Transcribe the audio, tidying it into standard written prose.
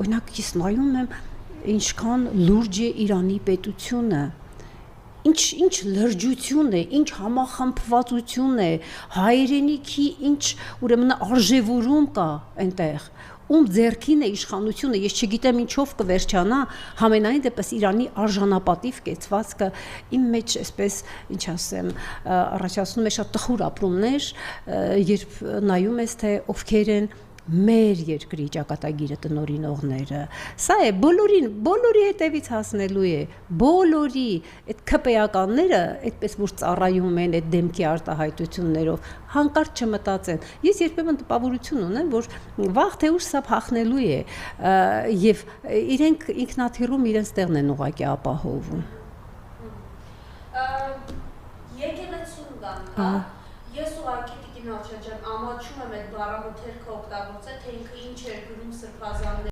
օրինակ ես նայում եմ ինչքան լուրջ է Իրանի պետությունը, ինչ լրջություն է, ինչ համախմբվածություն է, հայրենիքի ինչ ուրեմն արժևորում կա այնտեղ, ում ձեռքին է իշխանությունը, ես չգիտեմ ինչով կվերջանա, համենայն դեպս Իրանի արժանապատիվ կեցվածքը իմ մեջ այսպես, ինչ ասեմ, առաջացնում է շատ տխուր ապրումներ, երբ նայում ես թե ովքեր են մեր երկրի ճակատագիրը տնօրինողները, սա է բոլորի հետևից հասնելու է, բոլորի այդ քպեականները այդպես որ ծառայում են այդ դեմքի արտահայտություններով, հանկարծ չմտածեն, ես երբեմն տպավորություն ունեմ, որ վաղ թե ուշ սա փախնելու է եւ իրենք ինքնաթիռում իրենց տեղն են ուղղակի ապահովում։ Եկեղեցուն գանք, ես ուղղակի Աշաջան ամաչում եմ այդ բառահոտ